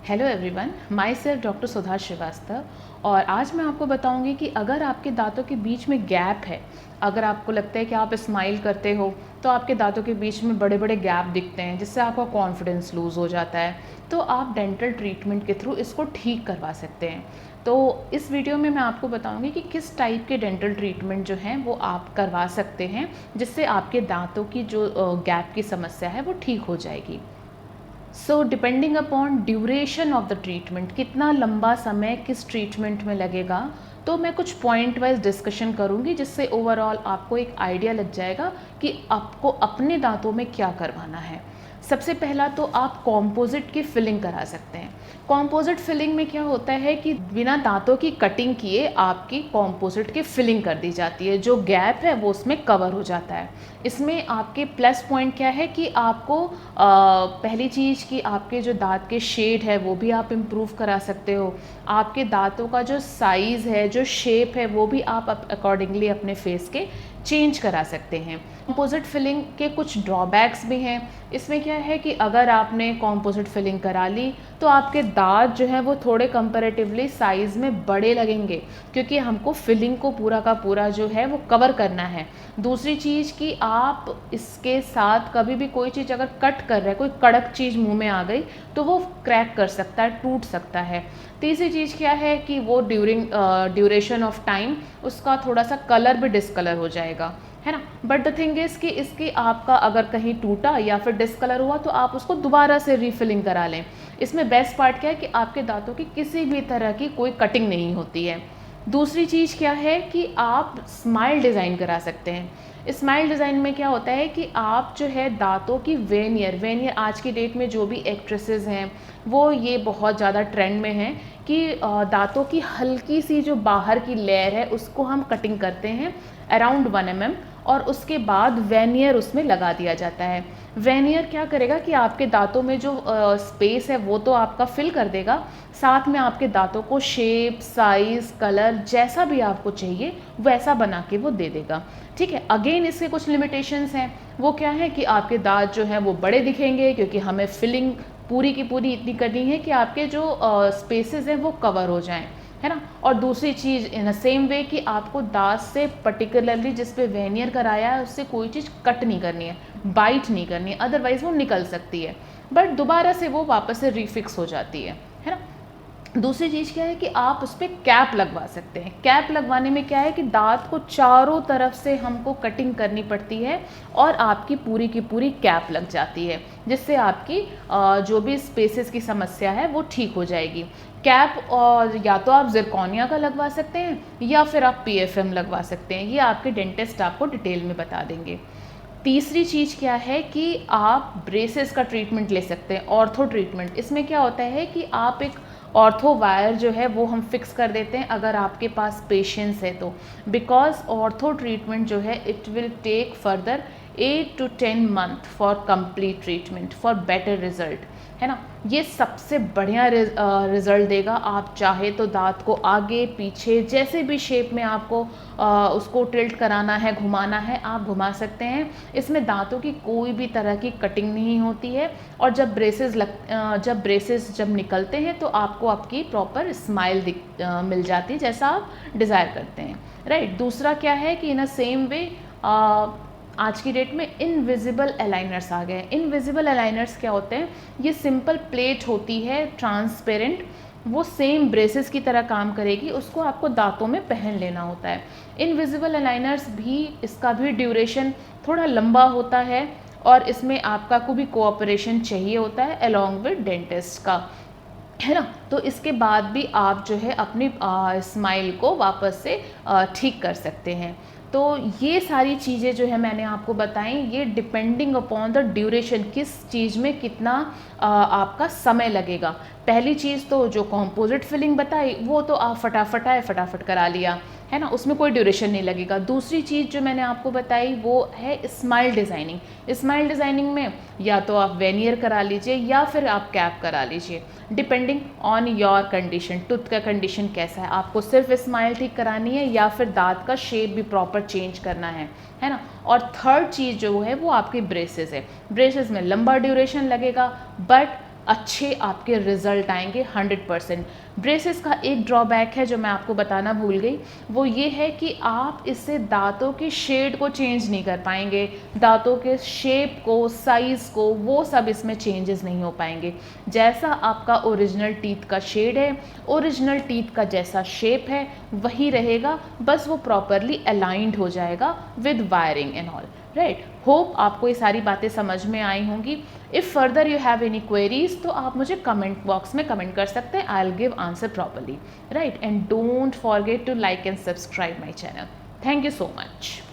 Hello everyone, myself doctor Sudha Srivastava. और आज मैं आपको बताऊंगी कि अगर आपके दांतों के बीच में गैप है, अगर आपको लगता है कि आप स्माइल करते हो तो आपके दांतों के बीच में बड़े बड़े गैप दिखते हैं जिससे आपका कॉन्फिडेंस लूज़ हो जाता है, तो आप डेंटल ट्रीटमेंट के थ्रू इसको ठीक करवा सकते हैं। तो इस वीडियो में मैं आपको बताऊंगी कि किस टाइप के डेंटल ट्रीटमेंट जो हैं वो आप करवा सकते हैं जिससे आपके दांतों की जो गैप की समस्या है वो ठीक हो जाएगी। So depending upon duration of the treatment, कितना लंबा समय किस ट्रीटमेंट में लगेगा, तो मैं कुछ पॉइंट वाइज डिस्कशन करूंगी जिससे ओवरऑल आपको एक आइडिया लग जाएगा कि आपको अपने दांतों में क्या करवाना है। सबसे पहला तो आप कॉम्पोजिट की फिलिंग करा सकते हैं। कॉम्पोजिट फिलिंग में क्या होता है कि बिना दांतों की कटिंग किए आपकी कॉम्पोजिट की फिलिंग कर दी जाती है, जो गैप है वो उसमें कवर हो जाता है। इसमें आपके प्लस पॉइंट क्या है कि आपको पहली चीज़ कि आपके जो दांत के शेड है वो भी आप इम्प्रूव करा सकते हो। आपके दांतों का जो साइज़ है, जो शेप है, वो भी आप अकॉर्डिंगली अपने फेस के चेंज करा सकते हैं। कॉम्पोजिट फिलिंग के कुछ ड्रॉबैक्स भी हैं। इसमें क्या है कि अगर आपने कॉम्पोजिट फिलिंग करा ली तो आपके दांत जो हैं वो थोड़े कंपैरेटिवली साइज़ में बड़े लगेंगे, क्योंकि हमको फिलिंग को पूरा का पूरा जो है वो कवर करना है। दूसरी चीज़ कि आप इसके साथ कभी भी कोई चीज़ अगर कट कर रहे हैं, कोई कड़क चीज़ मुंह में आ गई तो वो क्रैक कर सकता है, टूट सकता है। तीसरी चीज़ क्या है कि वो ड्यूरेशन ऑफ टाइम उसका थोड़ा सा कलर भी डिसकलर हो जाएगा, है ना। बट द थिंग इज़ कि इसकी आपका अगर कहीं टूटा या फिर डिसकलर हुआ तो आप उसको दोबारा से रीफिलिंग करा लें। इसमें बेस्ट पार्ट क्या है कि आपके दांतों की किसी भी तरह की कोई कटिंग नहीं होती है। दूसरी चीज़ क्या है कि आप स्माइल डिज़ाइन करा सकते हैं। स्माइल डिज़ाइन में क्या होता है कि आप जो है दांतों की वेनियर आज की डेट में जो भी एक्ट्रेसेस हैं वो ये बहुत ज़्यादा ट्रेंड में हैं कि दांतों की हल्की सी जो बाहर की लेयर है उसको हम कटिंग करते हैं अराउंड 1 mm, और उसके बाद वेनियर उसमें लगा दिया जाता है। वेनियर क्या करेगा कि आपके दांतों में जो स्पेस है वो तो आपका फिल कर देगा, साथ में आपके दांतों को शेप, साइज़, कलर जैसा भी आपको चाहिए वैसा बना के वो दे देगा। ठीक है, अगेन इसके कुछ लिमिटेशंस हैं। वो क्या है कि आपके दांत जो हैं वो बड़े दिखेंगे, क्योंकि हमें फिलिंग पूरी की पूरी इतनी करनी है कि आपके जो स्पेसेस हैं वो कवर हो जाएं, है ना। और दूसरी चीज़ इन सेम वे कि आपको दांत से पर्टिकुलरली जिस पे वेनियर कराया है उससे कोई चीज़ कट नहीं करनी है, बाइट नहीं करनी है, अदरवाइज़ वो निकल सकती है, बट दोबारा से वो वापस से रिफिक्स हो जाती है ना। दूसरी चीज़ क्या है कि आप उस पर कैप लगवा सकते हैं। कैप लगवाने में क्या है कि दांत को चारों तरफ से हमको कटिंग करनी पड़ती है और आपकी पूरी की पूरी कैप लग जाती है, जिससे आपकी जो भी स्पेसेस की समस्या है वो ठीक हो जाएगी। कैप और या तो आप जिरकोनिया का लगवा सकते हैं या फिर आप PFM लगवा सकते हैं, ये आपके डेंटिस्ट आपको डिटेल में बता देंगे। तीसरी चीज़ क्या है कि आप ब्रेसेस का ट्रीटमेंट ले सकते हैं, ऑर्थो ट्रीटमेंट। इसमें क्या होता है कि आप एक ऑर्थो वायर जो है वो हम फिक्स कर देते हैं अगर आपके पास पेशेंस है तो, बिकॉज ऑर्थो ट्रीटमेंट जो है it will take further 8 to 10 month for complete treatment for better result, है ना। ये सबसे बढ़िया रिजल्ट देगा। आप चाहे तो दांत को आगे पीछे जैसे भी शेप में आपको उसको टिल्ट कराना है, घुमाना है, आप घुमा सकते हैं। इसमें दांतों की कोई भी तरह की कटिंग नहीं होती है, और जब ब्रेसेस जब निकलते हैं तो आपको आपकी प्रॉपर स्माइल मिल जाती है जैसा आप डिज़ायर करते हैं, राइट। दूसरा क्या है कि इन अ सेम वे आज की डेट में इनविजिबल अलाइनर्स आ गए हैं। इनविजिबल अलाइनर्स क्या होते हैं? ये सिंपल प्लेट होती है ट्रांसपेरेंट, वो सेम ब्रेसेस की तरह काम करेगी, उसको आपको दांतों में पहन लेना होता है। इनविजिबल अलाइनर्स भी, इसका भी ड्यूरेशन थोड़ा लंबा होता है और इसमें आपका को भी कोऑपरेशन चाहिए होता है अलॉन्ग विद डेंटिस्ट का, है ना। तो इसके बाद भी आप जो है अपनी स्माइल को वापस से ठीक कर सकते हैं। तो ये सारी चीज़ें जो है मैंने आपको बताई, ये डिपेंडिंग अपॉन द ड्यूरेशन, किस चीज़ में कितना आपका समय लगेगा। पहली चीज़ तो जो कॉम्पोजिट फिलिंग बताई वो तो आप फटाफट करा लिया, है ना, उसमें कोई ड्यूरेशन नहीं लगेगा। दूसरी चीज़ जो मैंने आपको बताई वो है स्माइल डिज़ाइनिंग। स्माइल डिज़ाइनिंग में या तो आप वेनियर करा लीजिए या फिर आप कैप करा लीजिए, depending on your condition. Tooth का कंडीशन कैसा है, आपको सिर्फ स्माइल ठीक करानी है या फिर दांत का शेप भी प्रॉपर चेंज करना है ना। और थर्ड चीज़ जो है वो आपकी ब्रेसेस है। ब्रेसेस में लंबा ड्यूरेशन लगेगा, बट अच्छे आपके रिजल्ट आएंगे 100%। ब्रेसेस का एक ड्रॉबैक है जो मैं आपको बताना भूल गई, वो ये है कि आप इससे दांतों की शेड को चेंज नहीं कर पाएंगे, दांतों के शेप को, साइज़ को, वो सब इसमें चेंजेस नहीं हो पाएंगे। जैसा आपका ओरिजिनल टीथ का शेड है, ओरिजिनल टीथ का जैसा शेप है वही रहेगा, बस वो प्रॉपरली अलाइंड हो जाएगा with wiring and all, right. Hope आपको ये सारी बातें समझ में आई होंगी। If further you have any queries तो आप मुझे कमेंट बॉक्स में कमेंट कर सकते हैं, I will give answer properly, right. And don't forget to like and subscribe my channel. Thank you so much.